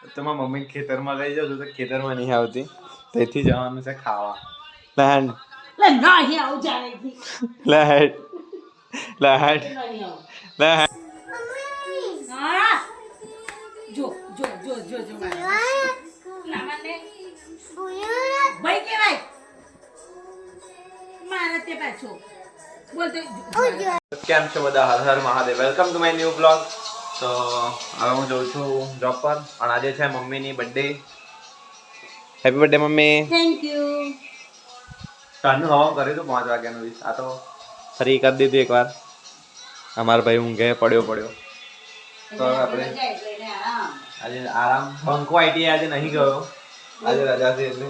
તો મારા મમ્મી ખેતરમાં લઈ જાઉં છું તો ખેતરમાં નહીં આવતી તેથી જવાનું છે ખાવા. લહેણ લે નહીં આવું જાણેથી લહેણ લહેણ નહીં આવું. લહેણ. હા જો જો જો જો જો મારે મને ભાઈ કેવાય મારે તે પાછો બોલતો કેમ છો બધા? Har Har Mahadev. Welcome to my new blog. તો હવે હું જઉં છું જોબ પર અને આજે છે મમ્મીની birthday. Happy birthday mummy. Thank you. કાલનું હવા કર્યું હતું 5 વાગ્યાનું. આ તો ફરી કરી દીધું એકવાર. અમારો ભાઈ ઊંઘે પડ્યો. તો આપણે આજે આરામ. બંકો આઈટી આજે નહીં ગયો, આજે રજા છે એટલે.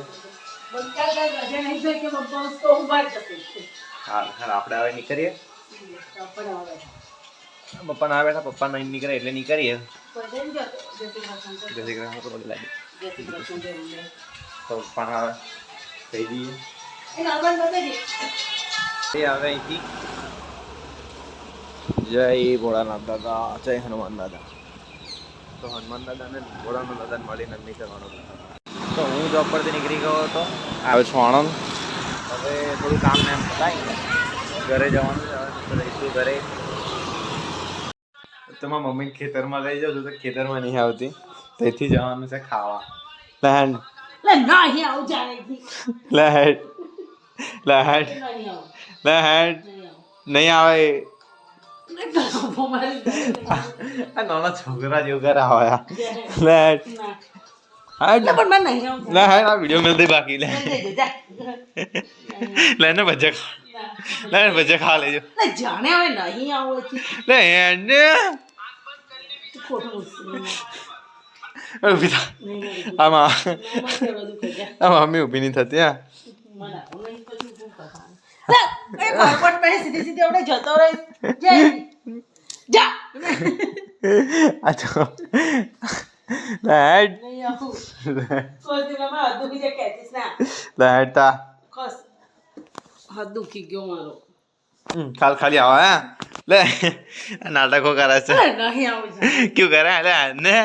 હા આપણે હવે નીકળીએ. પપ્પા ના બેઠા, પપ્પા નહીં નીકળે એટલે નીકળીએ. તો પપ્પા આવે કહી દઈએ આવે અહીંથી. જય ભોળાનાથ દાદા, જય હનુમાન દાદા. તો હનુમાન દાદા ને ભોળાનાથ દાદા મળીને નીકળવાનો. તો હું જોબ પરથી નીકળી ગયો હતો, આવ્યો છું આણંદ. હવે થોડું કામ ને એમ પતાવી ઘરે જવાનું છે. હવે રહીશું ઘરે. તો મારા મમ્મી ખેતરમાં લઈ જાઉં છું તો ખેતરમાં નહીં આવતી તેથી જવાનું છે ખાવા. લહેણ લે નહીં આવું જાણેથી લહેણ લહેણ નહીં આવું. લહેણ નહીં આવું. નહીં આવે. મારી આ નાના છોકરા જેવું કરે આવે. લહેણ પણ મને નહીં આવું. લહેણ આ વિડીયો મેં બાકી લે લહેણ ભજ્જા ખા. લહેણ ભજ્જા ખા લેજો. જાણે હવે નહીં આવું લહેણ ખોટું મુશ્કેલ ઊભી થા. આમાં આ મમ્મી ઊભી નહીં થતી. હા સીધી સીધી આપણે જતો રહે. જા આ તો લહેણ નહીં આવું. કોઈ દિનમાં હાથ દુખી જાય કહેતીસ ના લહેણ તા ખસ હાથ દુખી ગયો મારો. ખાલી આવા. હે લે નાટકો કરે છે. નહીં આવું ક્યું કરે લે ને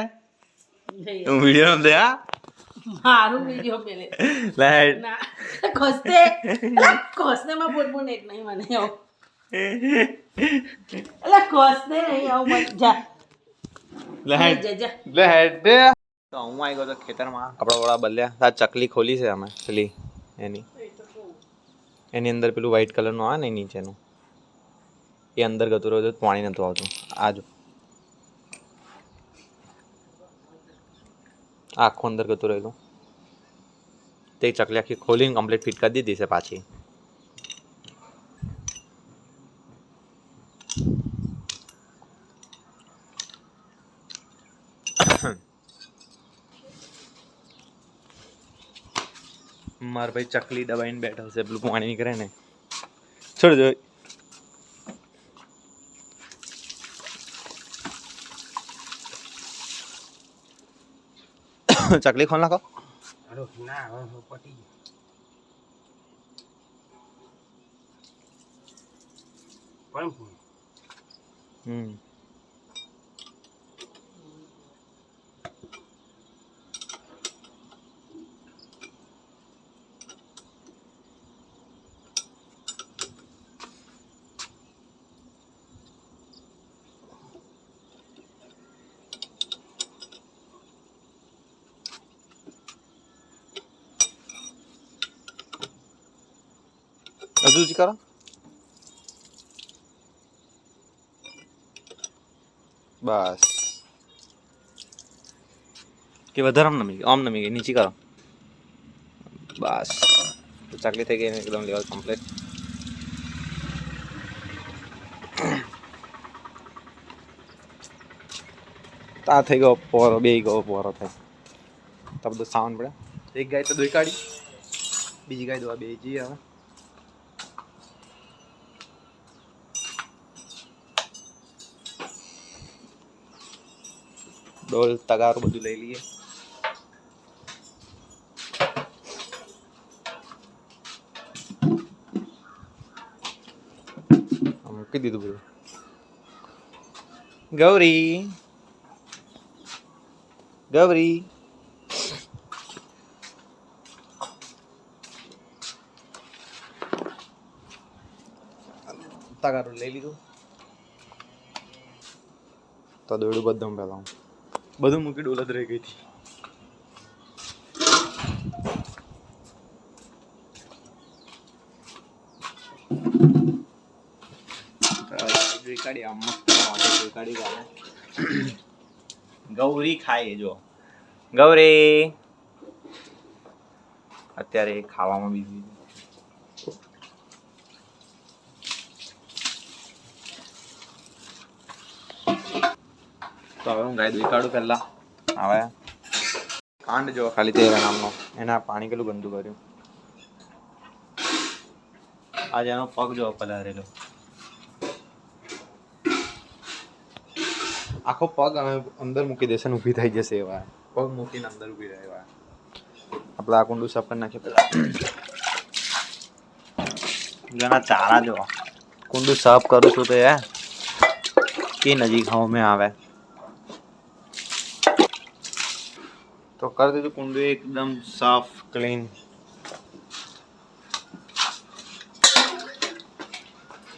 હું વિડીયો દે. હા મારું વિડીયો પેલે લહેણ ના ખસતે ખસતે માં બોલ બોલ એક નહીં મને આવું. એટલે ખસતે નહીં આવું મને. જા લહેણ જા જા. લહેણ. તો હું આવી ગયો તો ખેતરમાં. આપણા વાળા બલ્યા આ ચકલી ખોલી છે અમે પેલી એની અંદર પેલું વ્હાઈટ કલરનું આવે ને નીચેનું એ અંદર ગતું રહ્યું પાણી નતું આવતું. આજો આખું અંદર ગતું રહેલું તે ચકલી આખી ખોલીને કમ્પ્લીટ ફિટ કરી દીધી છે પાછી. મારા ભાઈ ચકલી દબાઈને બેઠો છે પેલું પાણી નીકળે ને. છોડ દો. ચકલી ખોલ નાખો. હજુ જ કરો. બસ કે વધારે આમ નમી ગઈ. નીચે કરો. બસ ચકલી થઈ ગઈ એકદમ લેવલ કમ્પ્લીટ. આ થઈ ગયો પોરો. બે ગયો પોરો થાય તો બધું સાવન પડે. એક ગાય તો દોઈ કાઢી, બીજી ગાય દોવા બે જઈએ. હવે ડોલ તગારું બધું લઈ લઈએ. મૂકી દીધું બધું. ગૌરી ગૌરી તગારું લઈ લીધું તો દોડું બધું પેલા બધું મૂકી ડોલત રહી ગઈ હતી. ગૌરી ખાય જો ગૌરી અત્યારે ખાવામાં બીજી તો હવે હું ગાય દૂધ કાઢું પહેલા. હવે કાંડ જો ખાલી તેરા નામનો એના પાણી કેટલું ગંદુ કર્યું. આજે એનો પગ જો પલારેલો આખો પગ અંદર મૂકી દેશે ને ઊભી થઈ જશે એવા પગ મૂકીને અંદર ઊભી રહે એવા. આપણે આ કુંડું સાફ કરી નાખીએ પેલા. જેના ચારા જો કુંડું સાફ કરું છું તો એ કે નજીક હાવ મેં આવે તો કરી દીધું કુંડું એકદમ સાફ ક્લીન.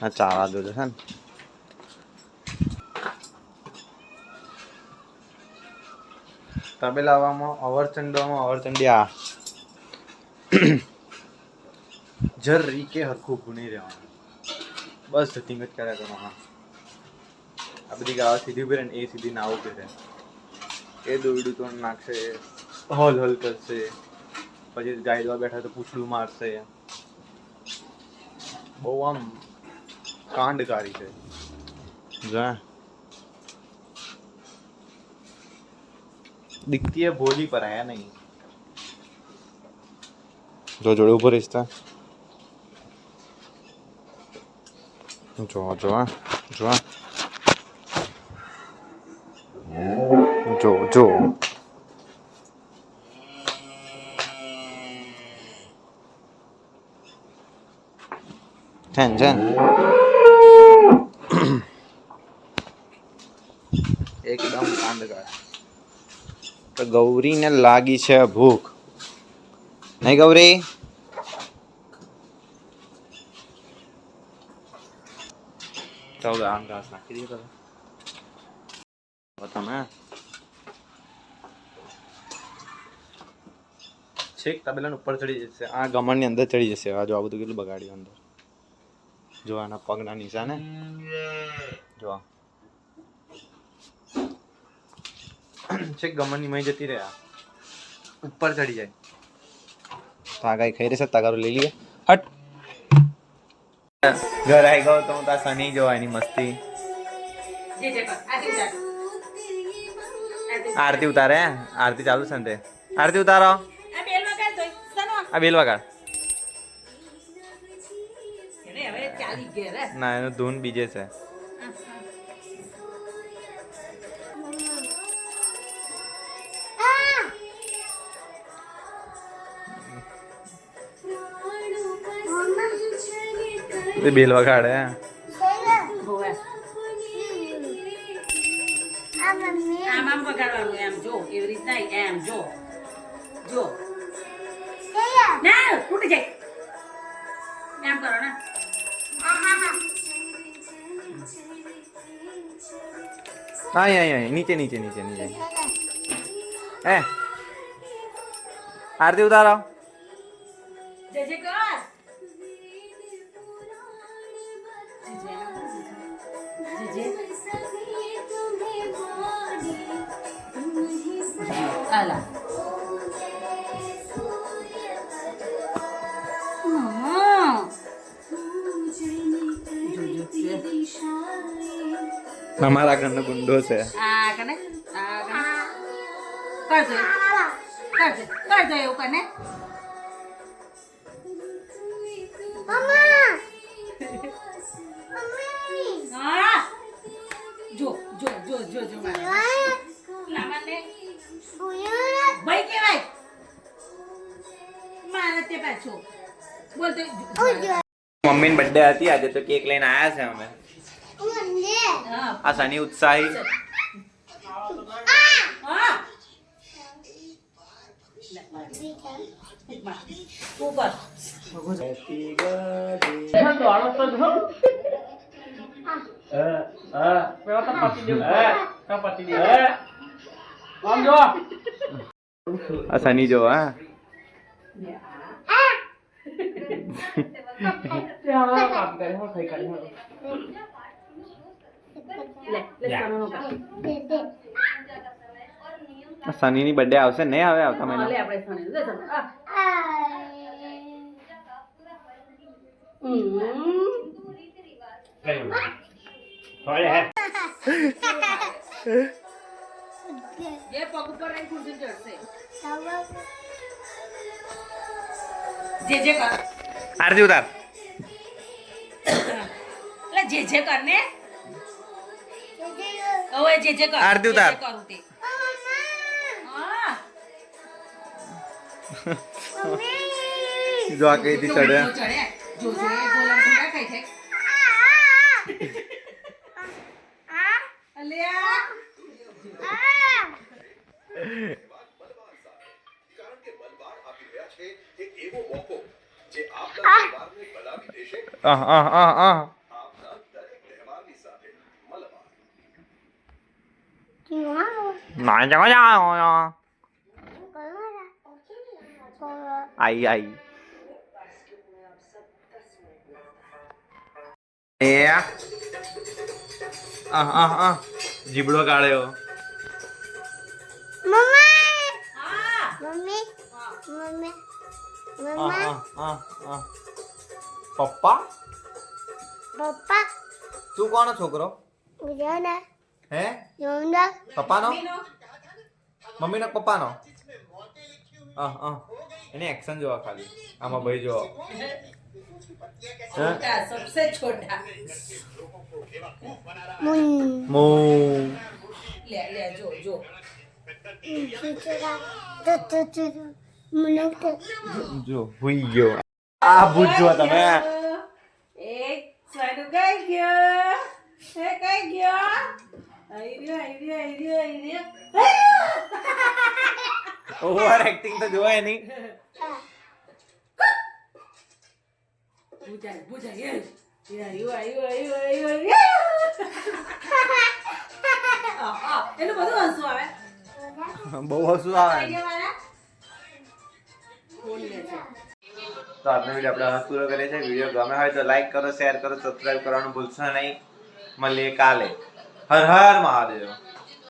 આ ચારા જો છે ને તબેલાવામાં અવરચંડી આ જર રીકે હરખું ભૂની રહેવાનું બસ સેટિંગ જ કર્યા કરવાના. આ બધી ગાવા સીધી ઉભી રહે ને એ સીધી ના ઉભી રહે એ દોરડું તો નાખશે હલ હલ કરશે પછી ગાય દવા બેઠા તો પૂછડું મારશે. બહુ આમ કાંડકારી છે. જા दिखती है भोली पर आया नहीं जो जोड़े ऊपर रिश्ता जो जो जो जो जो चन चन एकदम कांडकार. તો ગૌરીને લાગી છે ભૂખ નહીં ગૌરી? તો આમ ઘાસ નાખી દઈએ તમે છેક તબેલા ઉપર ચડી જશે. આ ગમણની અંદર ચડી જશે. આ જો આ બધું કેટલું બગાડ્યું અંદર. જો આના પગના નિશાને જો છેક ગમનની મય જતી રહ્યા ઉપર ચડી જાય. તો આ ગાય ખાઈ રહેશે. તગારું લઈ લઈએ. હટ ઘર આવી ગયો તો હું તા સની જોવા એની મસ્તી. આરતી ઉતારે. આરતી ચાલુ છે ને તે આરતી ઉતારો. આ બેલ વગાડ ના એનું ધૂન બીજે છે. બેલ વગાડે આમ આમ વગાડવાનું એમ જો એવી રીતના એમ જો જો ના ઉઠી જાય એમ કરો ને. અહીં નીચે નીચે નીચે નીચે. હે આરતી ઉતારો. જય જય કર આલા અમારા ઘરનો ગુંડો છે. આ કને કરજો કરજો એવું કને હા જો જો જો જો જો લામાને ભાઈ કેવાય મારે તે પાછો બોલતો મમ્મીની બર્થડે હતી આજે તો કેક લઈને આયા છે અમે. આ સની ઉત્સાહી ઉપર હેપી બર્થડે દોડો તો જો પેલા તો પતી દેવું તો પતી દે આમ જો આ સની જો હા ચાલો કામ કરે હો ખાઈ કરે હો લે સનો સની ની બર્થડે આવશે ને હવે આવતા મહિના લે આપણે સનો લે સનો ये पग ऊपर रही खुर्सी चढ़से जे कर आरती उतार ले जे करने ओए जे कर आरती उतार करू ते हां જો આ કઈ થી ચડે જો બોલમ થોડા ખાઈ છે અલ્યા ના જાઓ જાઓ આઈ આઈ જીબડો કાઢ્યો પપ્પા તું કોનો છોકરો હે પપ્પાનો મમ્મીનો પપ્પાનો એને એક્શન જોવા ખાલી આમાં ભાઈ જો छोटा सबसे छोटा મો ले जो જો હુઈ ગયો આ ભૂજો તમે એક સ્વાડુ ગઈ ગયો હે કઈ ગયો આઈ ઓવર એક્ટિંગ તો જોવાય નહીં Buja ye. Ayo. Ini બધું હસવું આવે. બહુ હસવું આવે આઈડિયા વાળા. ફોન લે છે. તો આજનો વિડીયો આપણે હસ પૂરો કરીએ છીએ વિડીયો ગમે હોય તો લાઈક કરો શેર કરો સબસ્ક્રાઇબ કરવાનું ભૂલશો નહીં મળીએ કાલે હર હર મહાદેવ